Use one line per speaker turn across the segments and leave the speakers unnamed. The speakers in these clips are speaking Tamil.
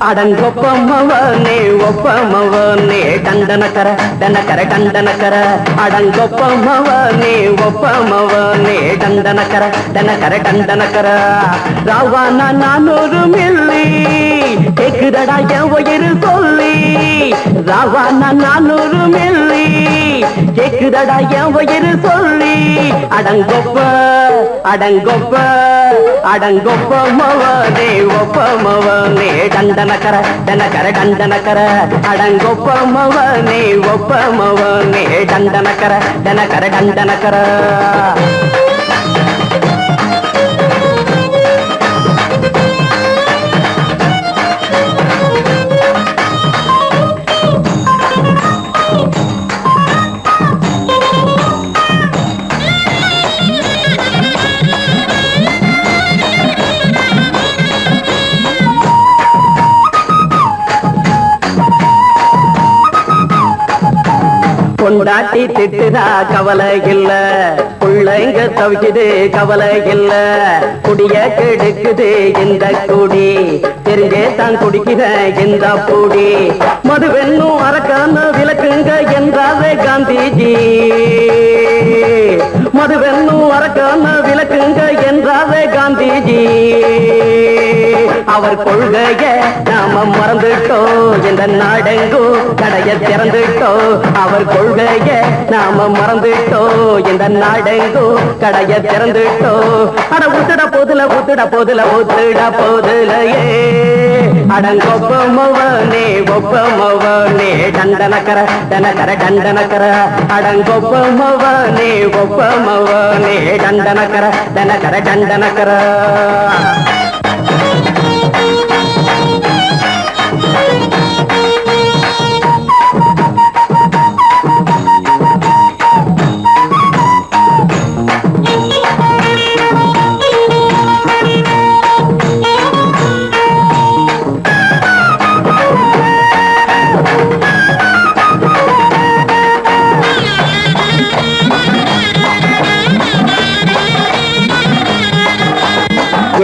அடங்கொப்பமவனே ஒப்பமவனே டண்டனக்கர டனக்கர டண்டனக்கர அடங்கொப்பமவனே ஒப்பமவனே டண்டனக்கர டனக்கர டண்டனக்கர ராவானா 400 மில்லி கேக்குதடா என் உயிர் சொல்லி ராவானா 400 மில்லி கேக்குதடா என் உயிர் சொல்லி அடங்கொப்ப அடங்கொப்ப அடங்கொப்பமவனே ஒப்பமவனே டண்டனக்கர டனக்கர டண்டனக்கர அடங்கொப்பமவனே ஒப்பமவனே டண்டனக்கர டனக்கர டண்டனக்கர கொண்டாட்டி திட்டுதா கவலை இல்ல புள்ளைங்க தவிக்குது கவலை இல்ல குடிய கெடுக்குது இந்த குடி தெரிஞ்சே தான் குடிக்கிற இந்த பூடி மதுவென்னும் அரக்கான விளக்குங்க என்றாவே காந்திஜி மதுவென்னும் அரக்கான விளக்குங்க என்றாவே காந்திஜி அவர் கொள்கைய நாம மறந்துட்டோம் இந்த நாடெங்கோ கடைய திறந்துட்டோம் அவர் கொள்கைய நாம மறந்துட்டோம் இந்த நாடெங்கோ கடைய திறந்துட்டோம் அட ஊத்துட போதுல ஊத்துட போதுல ஊத்துட போதுலையே அடங்கொப்பமவனே ஒப்பமவனே டண்டனக்கர டனக்கர டண்டனக்கர அடங்கொப்பமவனே ஒப்பமவனே டண்டனக்கர டனக்கர டண்டனக்கர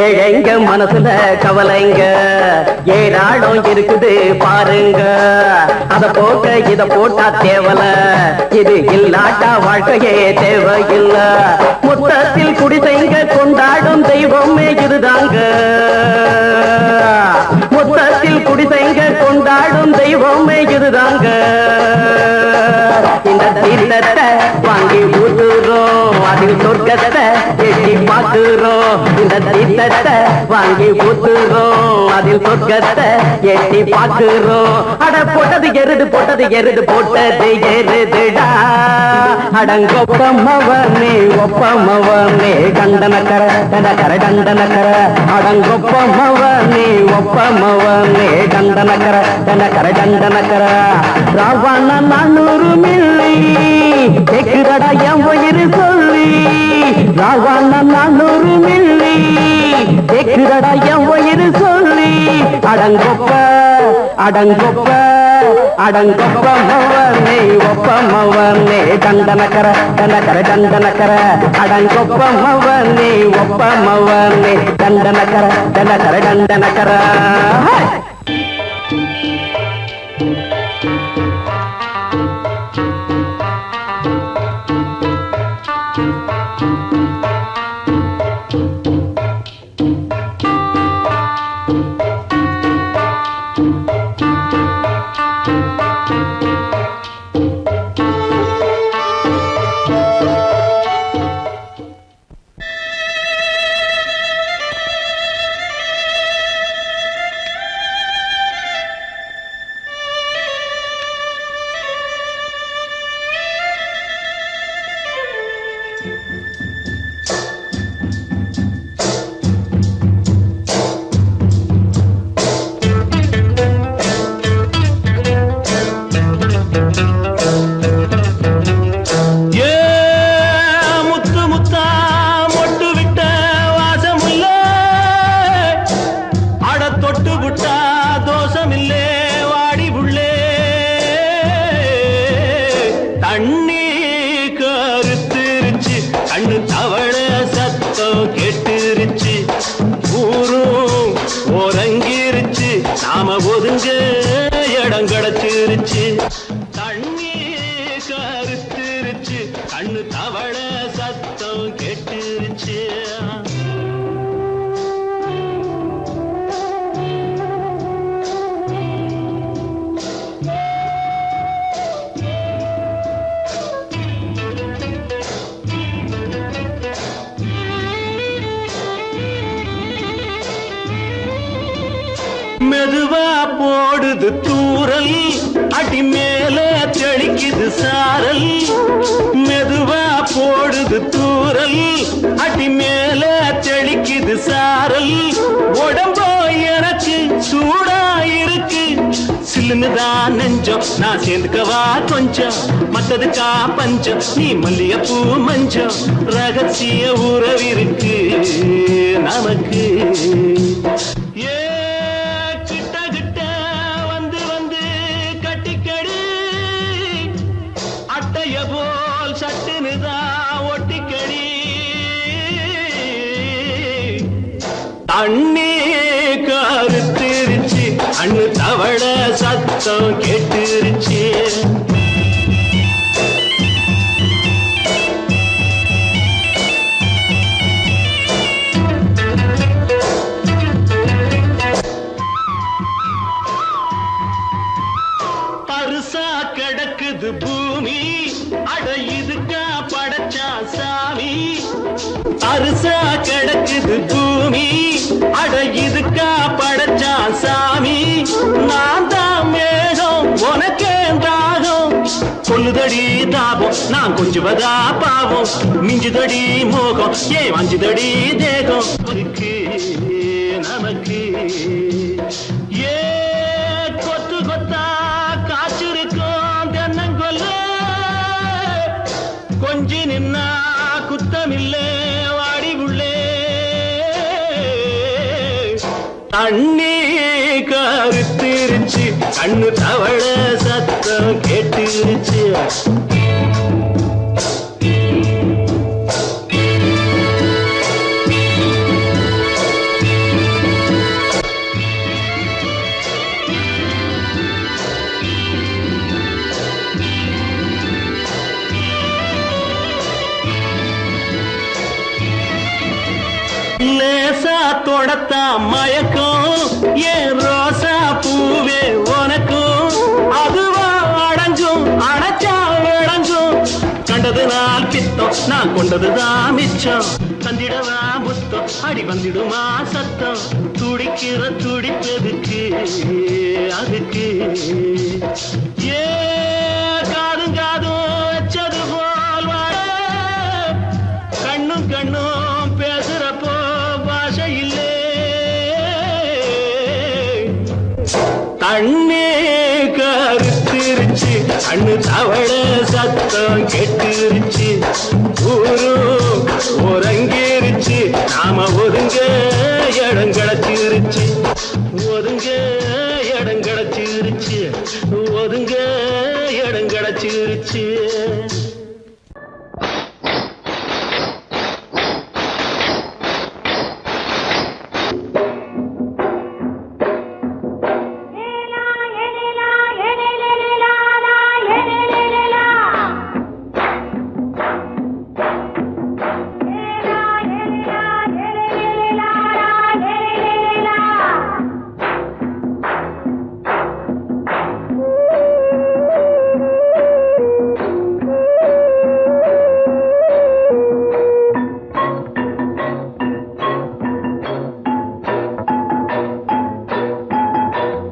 ஏழைங்க மனசுல கவலைங்க ஏராளம் இருக்குது பாருங்க அத போட்ட இத போட்டா தேவல இது இல்லாட்டா வாழ்க்கையே தேவையில்ல மொத்தத்தில் குடிசைங்க கொண்டாடும் தெய்வமே இதுதாங்க மொத்தத்தில் குடிசைங்க கொண்டாடும் தெய்வமே இதுதாங்க இந்த தீர்த்தத்தை வாங்கி ஊத்துறோம் அதில் சொர்க்கத்தை எட்டி பார்க்கிறோம் இந்த தீர்த்தத்தை வாங்கி ஊத்துறோம் அதில் சொர்க்கத்தை எட்டி பார்க்கிறோம் அட போட்டது எருது போட்டது எருதுடா அடங்கொப்பமவனே ஒப்பமவனே டண்டனக்கர டனக்கர டண்டனக்கர அடங்கொப்பமவனே ஒப்பமவனே டண்டனக்கர டனக்கர டண்டனக்கர ராவானா 400 மில்லி கேக்குதடா என் உயிர் சொல்லி ராவானா 400 மில்லி கேக்குதடா என் உயிர் சொல்லி அடங்கொப்ப அடங்கொப்ப அடங்கொப்பமவனே ஒப்பமவனே டண்டனக்கர டனக்கர டண்டனக்கர அடங்கொப்பமவனே ஒப்பமவனே டண்டனக்கர டனக்கர டண்டனக்கர
கேட்டுருச்சு ஊரும் ஓரங்கிருச்சு நாம தவள சத்தம் கேட்டுருச்சு. மெதுவா போடுது தூரல், அடி மேல தெளிக்குது சாரல். மெதுவா போடுது தூரல், அடி மேல தெளிக்குது சாரல். உடம்போ எனக்கு சூடா இருக்கு, சில்லுன்னுதான் நெஞ்சம், நான் சேர்ந்துக்கவா கொஞ்சம், மத்ததுக்கா பஞ்சம், நீ மல்லிகைப்பூ மஞ்சம். ரகசிய உறவிருக்கு நமக்கு. போல் சட்டுனுதான் ஒட்டிக்கடி. தண்ணி கருத்திருச்சு, அண்ணு தவள சத்தம் கேட்டுருச்சு. பருசா கிடக்குது பூமி, அட இதுக்கா படைச்சா சாமி. அரிசா கிடக்குது பூமி, அட இதுக்கா படைச்சா சாமி. நான் தான் மேகம் உனக்கே தாகம், கொல்லுதடி தாபம் நான் கொஞ்சுவதா பாவம். மிஞ்சுதடி மோகம் ஏன் வஞ்சுதடி தேகம் இருக்கு நமக்கு. ஏ கொத்து கொத்தா காய்ச்சிருக்கும் தென்னங்கொல்ல, கொஞ்சி நின்னா குத்தமில்லே வாடி உள்ளே. தண்ணி கருத்திருச்சு, கண்ணு தவள சத்தம் கேட்டுருச்சு. லேசா தொடத்தா மயக்கம், ஏன் ரோசா பூவே உனக்கும். அதுவா அடைஞ்சும் அடைச்சா விளைஞ்சும், கண்டது நாள் பித்தம் நான் கொண்டதுதான் மிச்சம். தந்திடவா புத்தம் அடி வந்திடுமா சத்தம், துடிக்கிற துடிப்பதுக்கு அதுக்கு. ஏ காதும் காதும் வச்சது போல் வாழ, கண்ணும் கண்ணும் பேசுறப்போ பாஷை இல்லே. தண்ணி கருத்திருச்சு, அண்ணு தவள சத்தம் கெட்டுருச்சு. ஊரு உறங்கிருச்சு, நாம ஒதுங்க இடம் கிடச்சிருச்சு. ஒதுங்க இடம் கிடச்சிருச்சு, ஒதுங்க இடம் கிடச்சிருச்சு.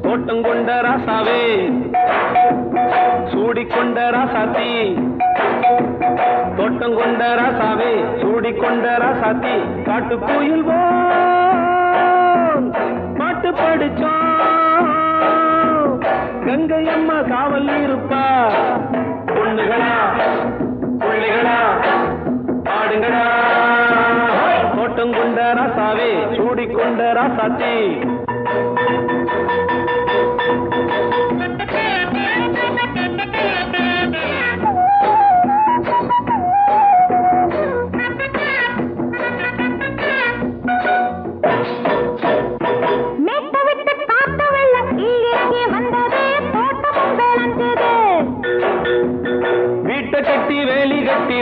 தோட்டங்கொண்ட ராசாவே சூடிக்கொண்ட ராசாத்தி, தோட்டங்கொண்ட ராசாவே சூடிக்கொண்ட ராசாத்தி. காட்டுக்குயில் பாட்டு படிச்சோம், கங்கை அம்மா காவல் இருப்பா. பொண்ணுகளா பிள்ளைகளா ஆடுங்களா. தோட்டங்கொண்ட ராசாவே சூடிக்கொண்ட ராசாத்தி.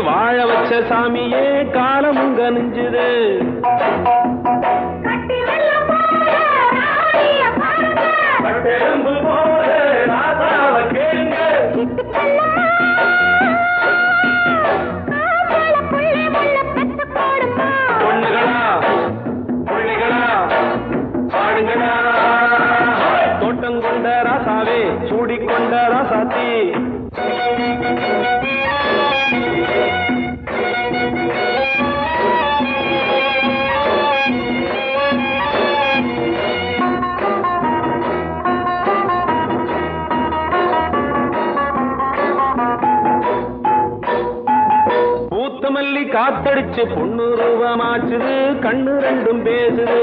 வாழ வச்ச சாமியே காலமுங்க நெஞ்சுது தோட்டம் கொண்ட ராசாவே சூடிக்கொண்ட ராசாத்தி பூத்தமல்லி காத்தடிச்சு பொண்ணு ரூபமாச்சுது கண்ணு ரெண்டும் பேசுது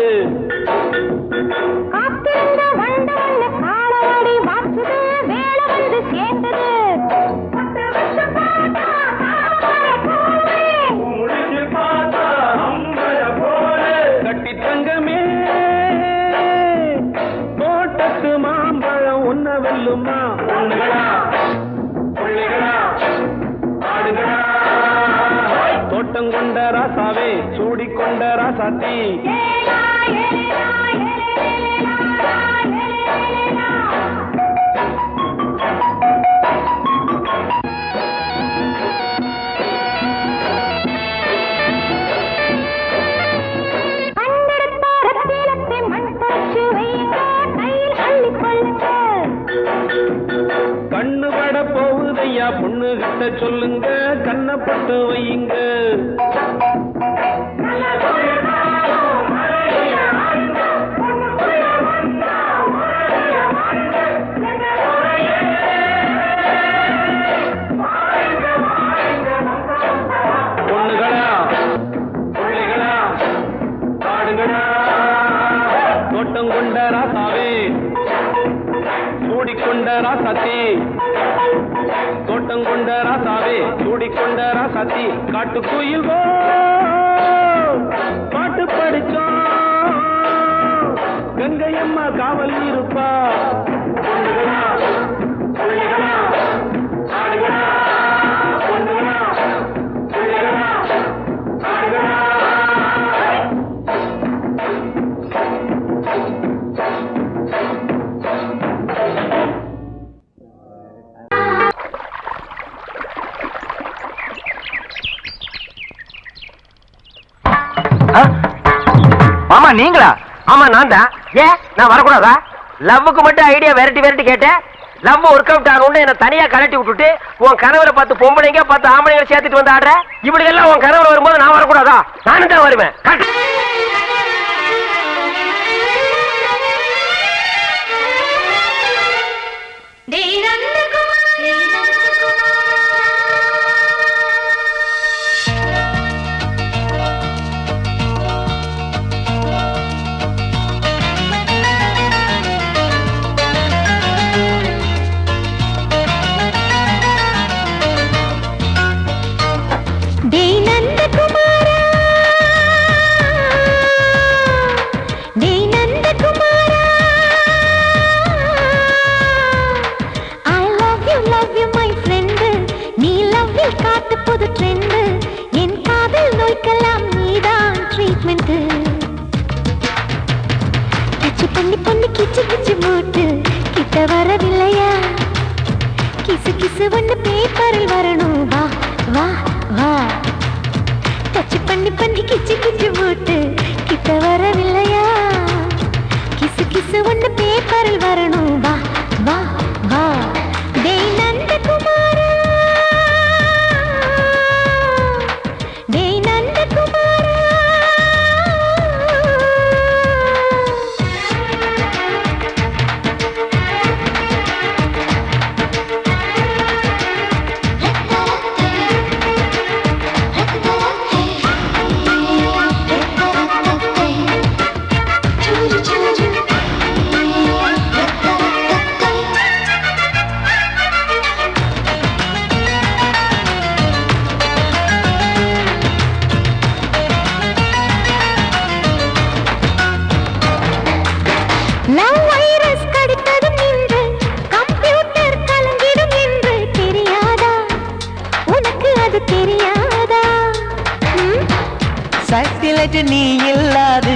கட்டி தங்கமே தோட்டத்து மாம்பழம் உன்ன வெல்லுமா பொண்ணுகளா பிள்ளைகளா ஆடுகளா தோட்டம் கொண்ட ராசாவே சூடிக்கொண்ட ராசாத்தி கண்ணு பட போகுதையா பொண்ணு கிட்ட சொல்லுங்க கண்ணப்பட்டு வையுங்க பொண்ணுகளா பிள்ளைகளா ஆடுகளா தோட்டம் கொண்ட ராசாவே சூடிக்கொண்ட ராசாத்தி தோட்டம் கொண்ட ராசாவே சூடிக்கொண்ட ராசாத்தி காட்டுக்குயில் பாட்டு படிச்சோம் கங்கையம்மா காவல் இருப்பா பொண்ணுகளா பிள்ளைகளா ஆடுகளா பொண்ணுகளா பிள்ளைகளா ஆடுகளா
மாமா நீங்களா? ஆமா நான் தான். ஏன் நான் வரக்கூடாதா? லவ்வுக்கு மட்டும் ஐடியா வெரைட்டி கேட்டேன். லவ் ஒர்க் அவுட் ஆகணும்னு என்ன தனியா கலட்டி விட்டுட்டு உன் கனவுல பார்த்து பொம்பளைங்க பார்த்து ஆம்பளைங்க சேர்த்துட்டு வந்து ஆடுற. இப்படி எல்லாம் உன் கனவுல வரும்போது நான் வரக்கூடாதா? நானும் தான் வருவேன்.
சைலண்ட் நீ இல்லாது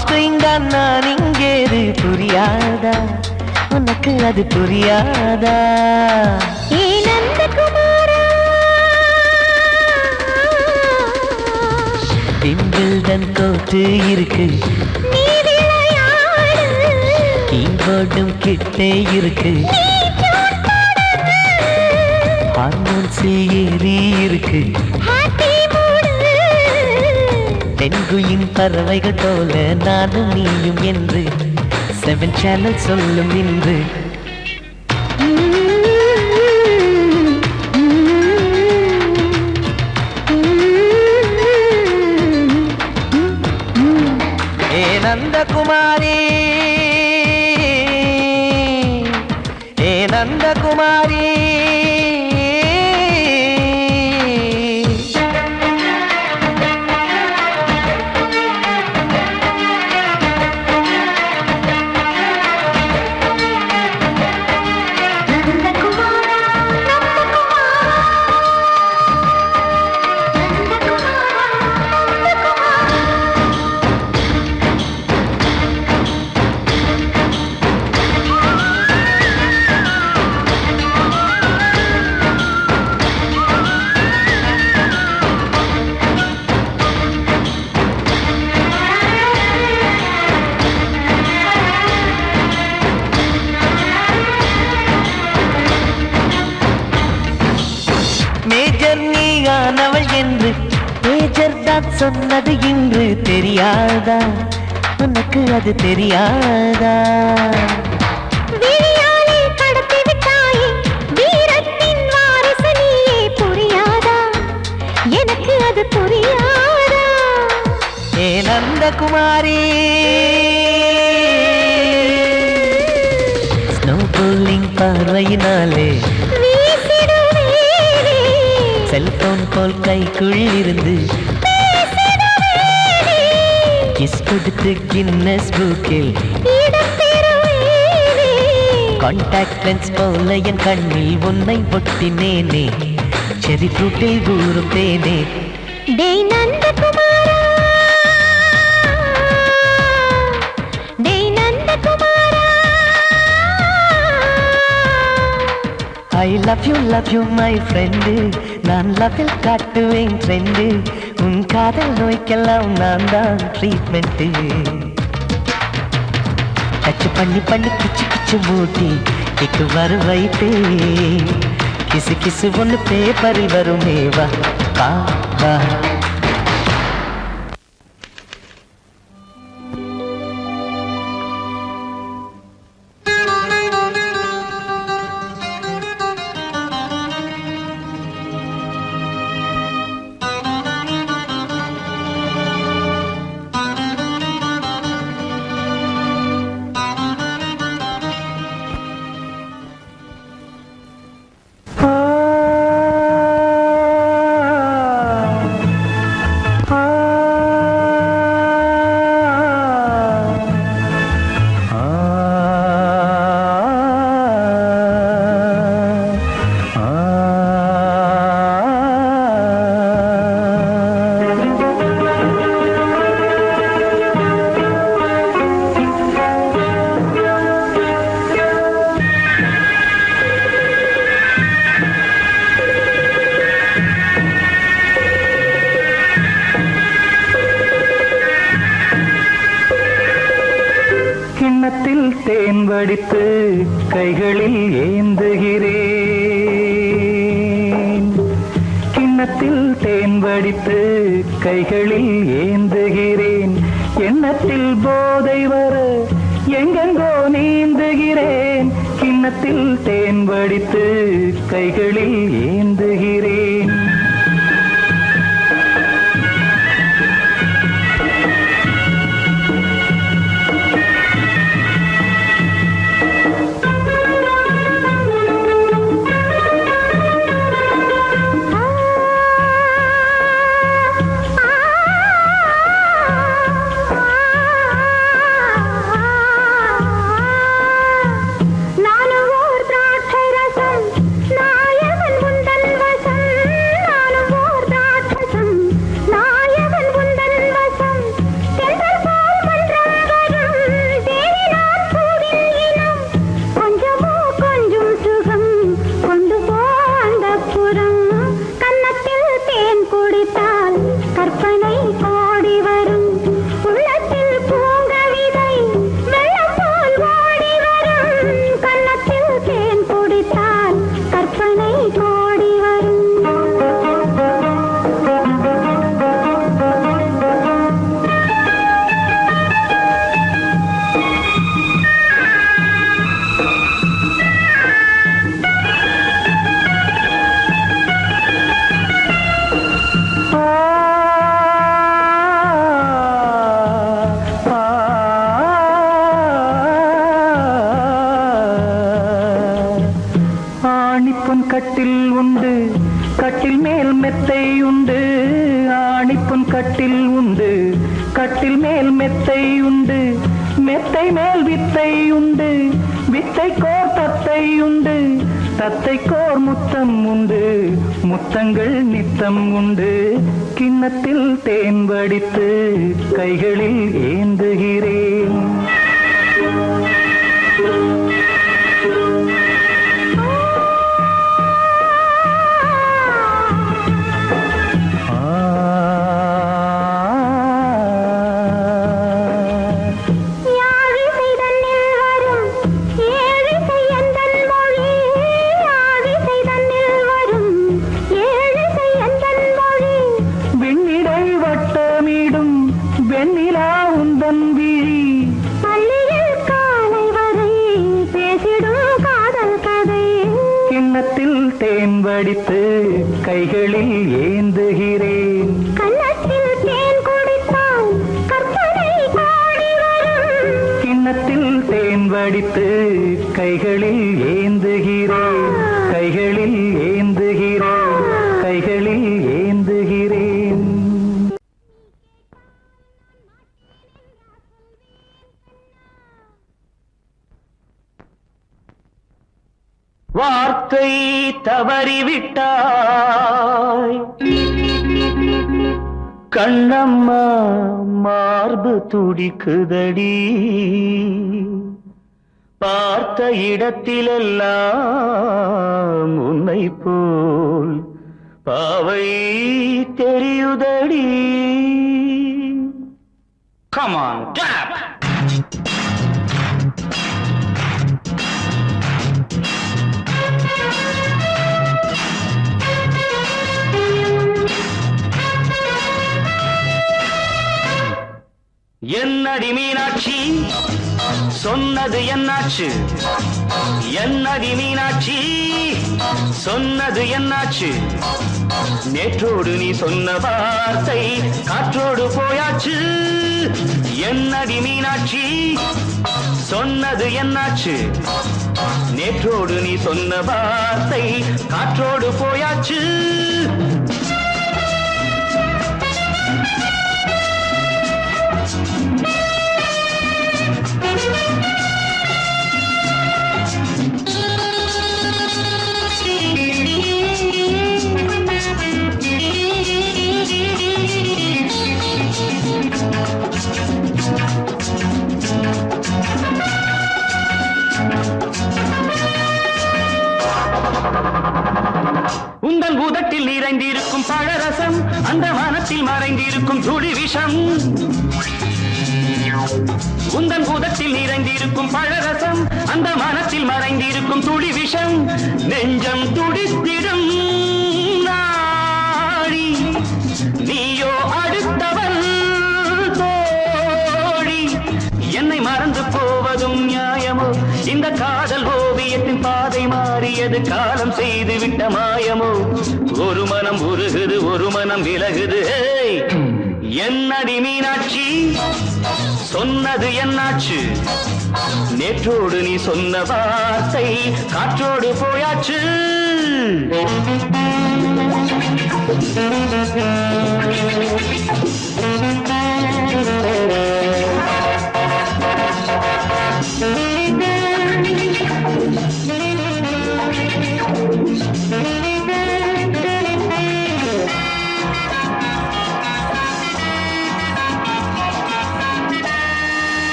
ஸ்ட்ரிங் தான் நான் இங்கேது புரியாதா உனக்கு அது புரியாதா
ஏ நந்தகுமாரா
விம்பிள்டன் கோட்டு இருக்கு
நீ விளையாடு
கீபோர்டும் கிட்டே இருக்கு ஹார்மோன்ஸில் ஏறி இருக்கு
ஹாப்பி மூடு
தென்குயின் பறவைகள் போல நானும் நீயும் என்று 7 சேனல் சொல்லும் இன்று ஏ நந்தகுமாரி ஏ நந்தகுமாரி மேஜர் நீயானவள் என்று மேஜர் தான் சொன்னது இன்று தெரியாதா உனக்கு அது தெரியாதா
விழியாலே கடத்தி விட்டாயே வீரத்தின் வாரிசு நீயே புரியாதா எனக்கு அது புரியாதா
ஏ நந்தகுமாரி ஸ்னோ போலிங் பார்வையினாலே
வீசிடுவேனே
செல்போன் போல் கைக்குள் இருந்து
பேசிடுவேனே
கிஸ் கொடுத்து கின்னஸ் புக்கில்
இடம் பெறுவேனே
கான்டாக்ட் லென்ஸ் போல என் கண்ணில் உன்னை ஒட்டினேனே செரி ஃப்ரூட்டில் ஊறும் தேனே
டேய் நந்தகுமாரா டேய் நந்தகுமாரா
I love you my friend நான் லவ்வில் காட்டுவேன் ட்ரெண்டு உன் காதல் நோய்க்கெல்லாம் நான் தான் ட்ரீட்மெண்ட்டு டச் பண்ணி கிச்சு கிச்சு மூட்டி கிக்கு வர வைத்தே கிசு கிசு ஒன்று பேப்பரில் வருமே வா வா
கிண்ணத்தில் தேன் வடித்து கைகளில் ஏந்துகிறேன் கிண்ணத்தில் தேன் வடித்து கைகளில் ஏந்துகிறேன் எண்ணத்தில் போதை வர எங்கெங்கோ நீந்துகிறேன் கிண்ணத்தில் தேன் வடித்து கைகளில் ஏந்துகிறேன்
நானும் ஓர் திராட்சை ரசம் நாயவன் முந்தன்
கட்டில் உண்டு, கட்டில் மேல் மெத்தை உண்டு, மெத்தை மேல் வித்தை உண்டு, வித்தைக்கோர் தத்தை உண்டு, தத்தைக்கோர் முத்தம் உண்டு, முத்தங்கள் நித்தம் உண்டு. கிண்ணத்தில் தேன் வடித்து கைகளில் ஏந்துகிறேன். தேன் வடித்து கைகளில் ஏந்துகிறேன்.
கன்னத்தில் தேன் குடித்தால் கற்பனை பாடி வரும்.
கிண்ணத்தில் தேன் வடித்து கைகளில் ஏந்துகிறேன், கைகளில் ஏந்துகிறேன், கைகளில் ஏந்துகிறேன்.
வார்த்தை தவறிவிட்டாய் கண்ணம்மா, மார்பு துடிக்குதடி. பார்த்த இடத்திலெல்லாம் உன்னை போல் பாவை தெரியுதடி. Come on, tap! என்னடி மீனாட்சி சொன்னது என்னாச்சு? என்னடி மீனாட்சி சொன்னது என்னாச்சு? நேற்றோடு நீ சொன்ன வார்த்தை காற்றோடு போயாச்சு. என்னடி மீனாட்சி சொன்னது என்னாச்சு? நேற்றோடு நீ சொன்ன வார்த்தை காற்றோடு போயாச்சு. உந்தன் பூதத்தில் நிறைந்திருக்கும் பழரசம், அந்த வானத்தில் மறைந்திருக்கும் துளி விஷம். உந்தன் பூதத்தில் நிறைந்திருக்கும் பழரசம், அந்த வானத்தில் மறைந்திருக்கும் துளி விஷம். நெஞ்சம் துடித்திடும் நாடி, நீயோ அடுத்தவன் தோழி. என்னை மறந்து போவதும் நியாயமோ? இந்த காதல் ஓவியத்தின் பாதை மாறியது, காலம் செய்து விட்ட மாயமோ? ஒரு மனம் உருகுது, ஒரு மனம் விலகுது. என்னடி மீனாட்சி சொன்னது என்னாச்சு? நேற்றோடு நீ சொன்ன வார்த்தை காற்றோடு போயாச்சு.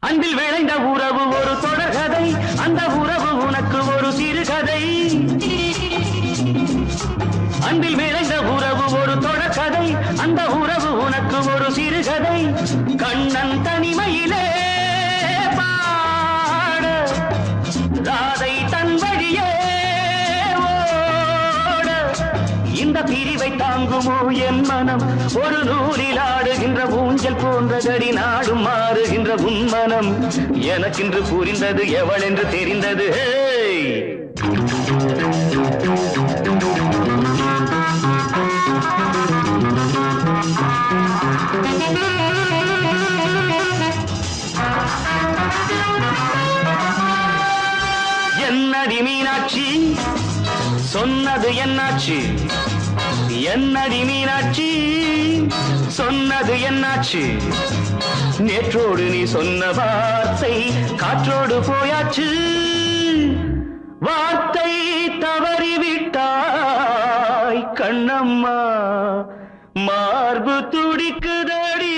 அன்பில் விளைந்த உறவு ஒரு தொடர்கதை, அந்த உறவு உனக்கு ஒரு சிறுகதை. அன்பில் விளைந்த உறவு ஒரு தொடர்கதை, அந்த உறவு உனக்கு ஒரு சிறுகதை. கண்ணன் தனிமையிலே பாட, ராதை தன் வழியே ஓட. இந்த பிரிவை தாங்குமோ என் மனம்? ஒரு நூலில் ஆடுகின்ற ஊஞ்சல் போன்றதடி நாடும் மாறுகின்ற உன்மனம். எனக்கென்று புரிந்தது எவள் என்று தெரிந்தது. என்னடி மீனாட்சி சொன்னது என்னாச்சு? என்னடி மீனாட்சி
சொன்னது என்னாச்சு நேற்றோடு நீ சொன்ன வார்த்தை காற்றோடு போயாச்சு வார்த்தை தவறிவிட்டாய் கண்ணம்மா மார்பு துடிக்குதடி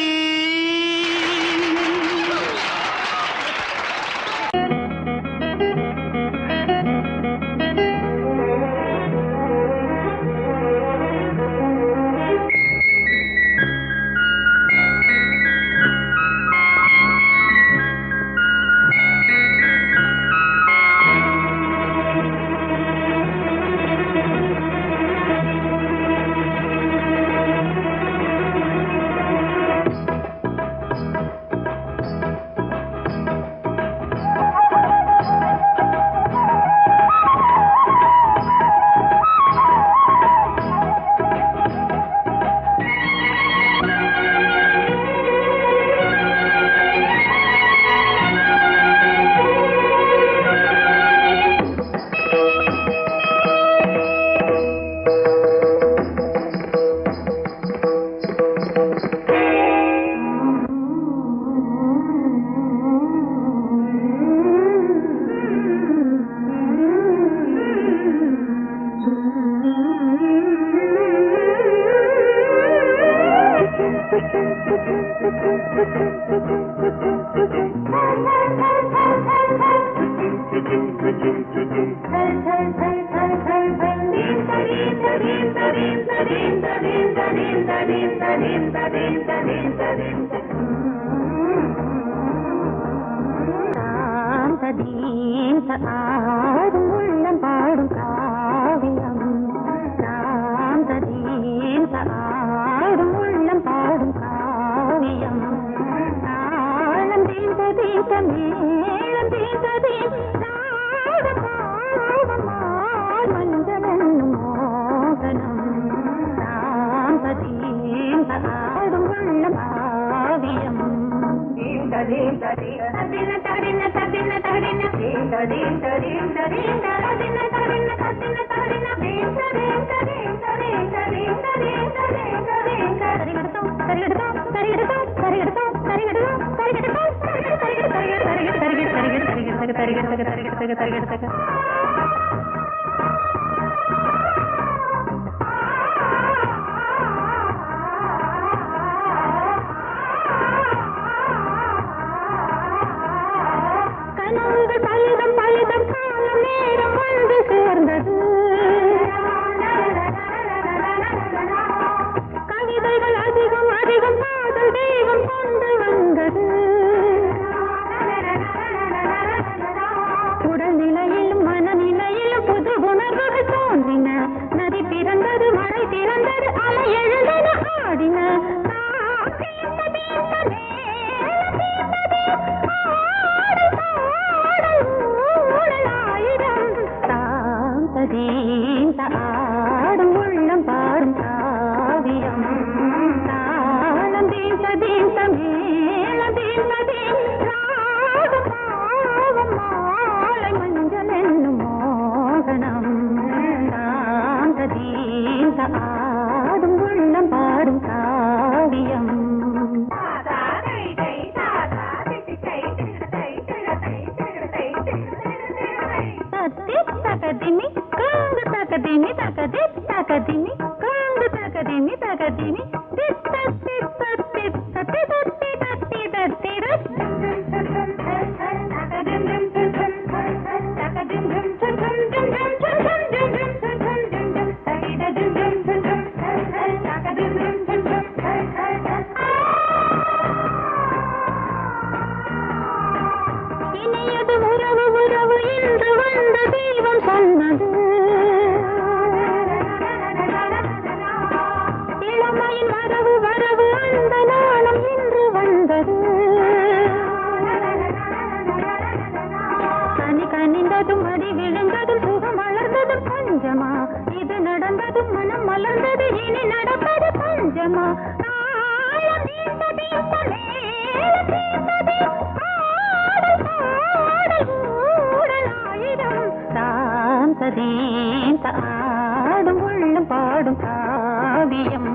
பாடும் காவியம்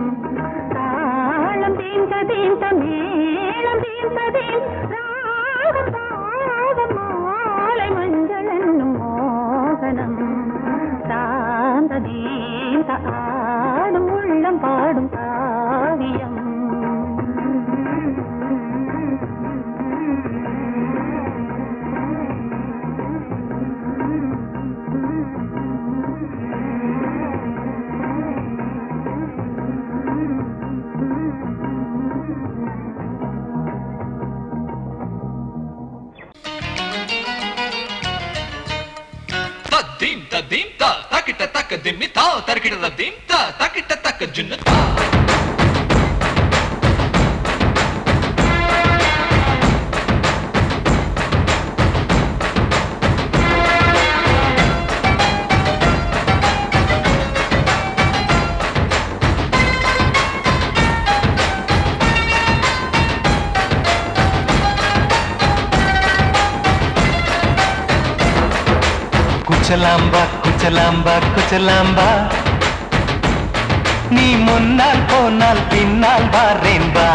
தாளம்
தீம் தீம் தா தக்கிட்ட தக்க திம்மி தா தர்க்கிட்ட தீம் தா தக்கிட்ட தக்க ஜுன்னு தா
குச்சலாம்பா குச்சலாம்பா குச்சலாம்பா நீ முன்னால் போனால் பின்னால் வாரேன்பா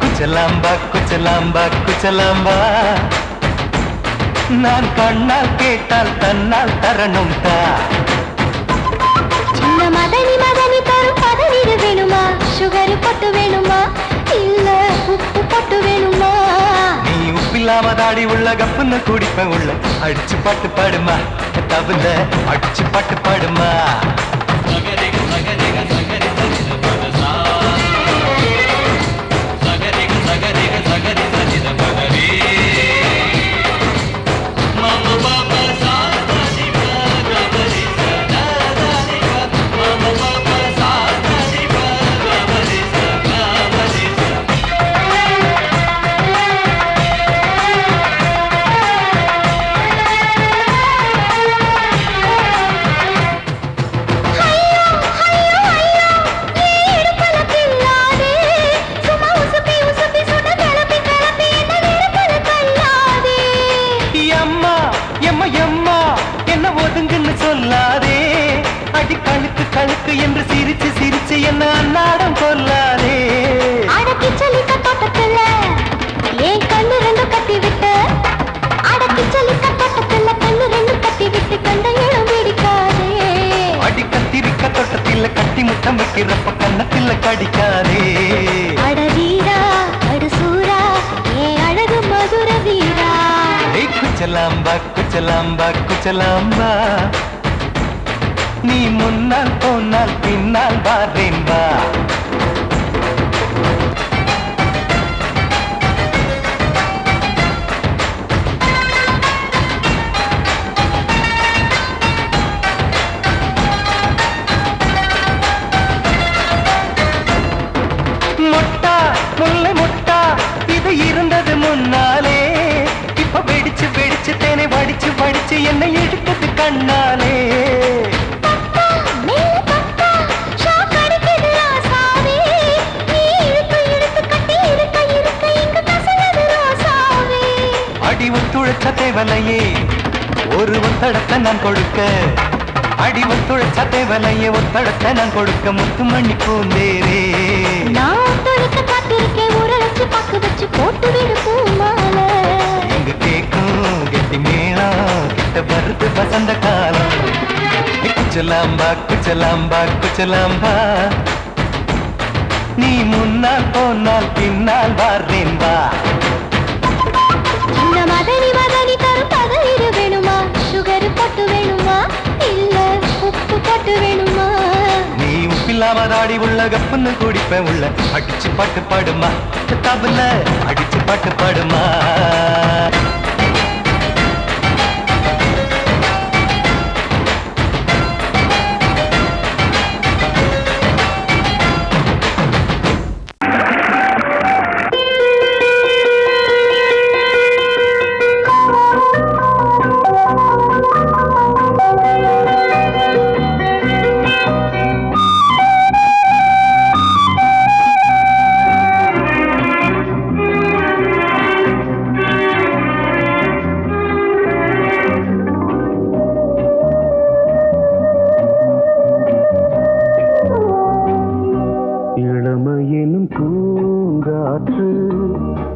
குச்சலாம்பா குச்சலாம்பா குச்சலாம்பா நான் கண்ணால் கேட்டால் தன்னால் தரணும் தா
சின்ன மதனி மதனி தரும் பதநீர் வேணுமா சுகர் பொட்டு வேணுமா இல்ல உப்பு பொட்டு வேணுமா
நீ உப்பில்லாம தாடி உள்ள கப்புன்னு குடிப்பேன் உள்ள அடிச்சு பாட்டு பாடுமா தவிர அடிச்சு பாட்டு பாடுமா சொல்லாதே அடி கழுக்கு கழுக்கு என்று சிரிச்சு சிரிச்சு என்ன அன்னாடம் கொல்லாதே
அடக்கி சொல்லிக்க தோட்டத்துல ஏன் கண்ணு ரெண்டு கட்டி விட்டு அடக்கி சொல்லிக்க தோட்டத்துல கண்ணு ரெண்டு கட்டி விட்டு கண்ட இடம் பிடிக்காதே
அடி கத்திரிக்க தோட்டத்தில் கட்டி முட்டம் வைக்கிறப்ப கண்ணத்தில் கடிக்காதே
அட வீரா அடு சூரா ஏன் அழகு மதுர வீரா
குச்சலாம்பா குச்சலாம்பா குச்சலாம்பா நீ முன்னால் போனால் பின்னால் வாரேன்பா மொட்டா முல்லை மொட்டா இது இருந்தது முன்னாலே இப்ப வெடிச்சு வெடிச்சு தேனை வடிச்சு வடிச்சு என்னை எடுத்தது கண்ணாலே அடி ஒத்துழைச்ச தேவலையே ஒரு ஒத்தடத்தை நான் கொடுக்க அடி ஒத்துழைச்ச தேவலையே ஒத்தடத்தை நான் கொடுக்க முத்துமணி பூந்தேரே
நான் தொழிக்க காத்திருக்கேன் உரளச்சு பக்கு வச்சு போட்டு விடு பூமாலை
எங்க கேக்கும் கெட்டி மேளம் கிட்ட வருது வசந்த காலம் குச்சலாம்பா குச்சலாம்பா குச்சலாம்பா நீ முன்னால் போனால் பின்னால் வாரேன்பா
சின்ன மதனி மதனி தரும் பதநீர் வேணுமா சுகர் பொட்டு வேணுமா இல்ல உப்பு பொட்டு வேணுமா
நீ உப்பில்லாம தாடி உள்ள கப்புன்னு குடிப்பேன் உள்ள அடிச்சு பாட்டு பாடுமா தபுல அடிச்சு பாட்டு பாடுமா இளமையினும் பூங்காற்று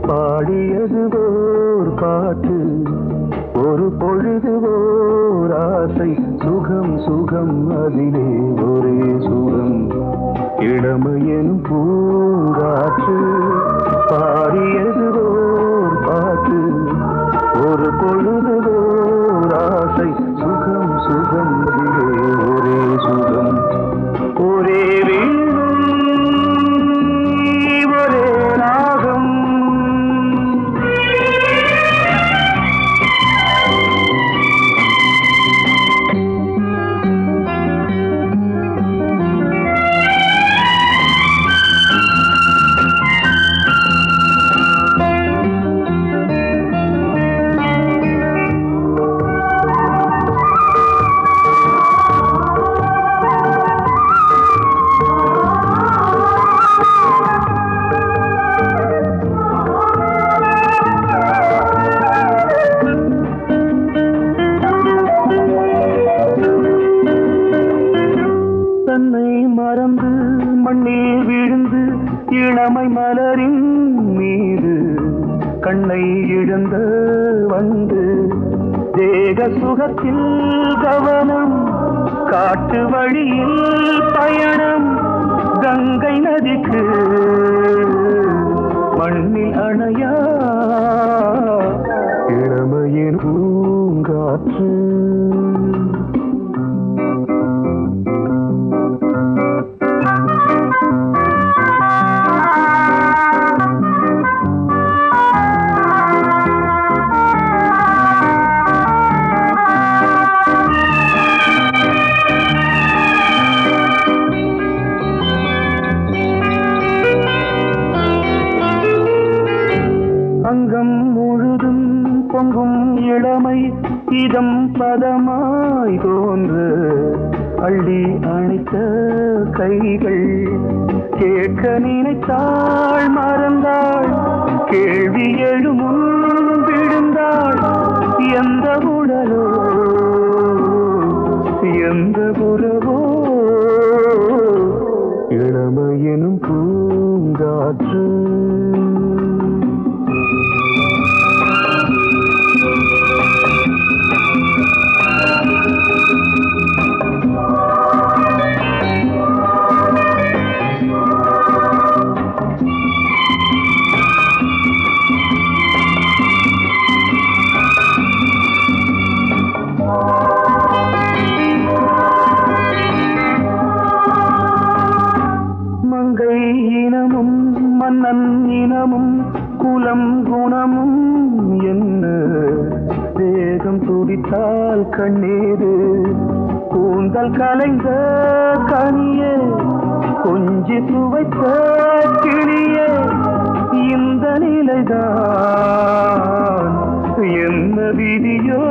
பாடியது ஓர் பாட்டு ஒரு பொழுது ஓர் ஆசை சுகம் சுகம் அதிலே ஒரே சுகம் இளமையினும் பூங்காற்று பாடியது ஓர் பாட்டு ஒரு பொழுது ஓர் ஆசை சுகம் சுகம் அதிலே ஒரே சுகம் ஒரே
விழுந்து இளமை மலரின் மீது கண்ணை இழந்த வந்து தேக சுகத்தில் கவனம் காட்டு வழியில் பயணம் கங்கை நதிக்கு மண்ணில் அணையா இளமையின் பூங்காற்று அங்கம் முழுதும் பொங்கும் இளமை இதம் பதமாய் தோன்று அள்ளி அணைத்த கைகள் கேட்க நினைத்தாள் மறந்தாள் கேள்வி எழுமுன் விழுந்தாள் எந்த உடலோ எந்த புறவோ இளமையெனும் பூங்காற்று மங்கை இனமும் மன்னன் இனமும் குலம் குணமும் என்ன தேகம் துடித்தால் கண்ணீரு கூந்தல் கலைந்த கனியே கொஞ்சி சுவைத்த கிளியே இந்த நிலைதான் என்ன விதியோ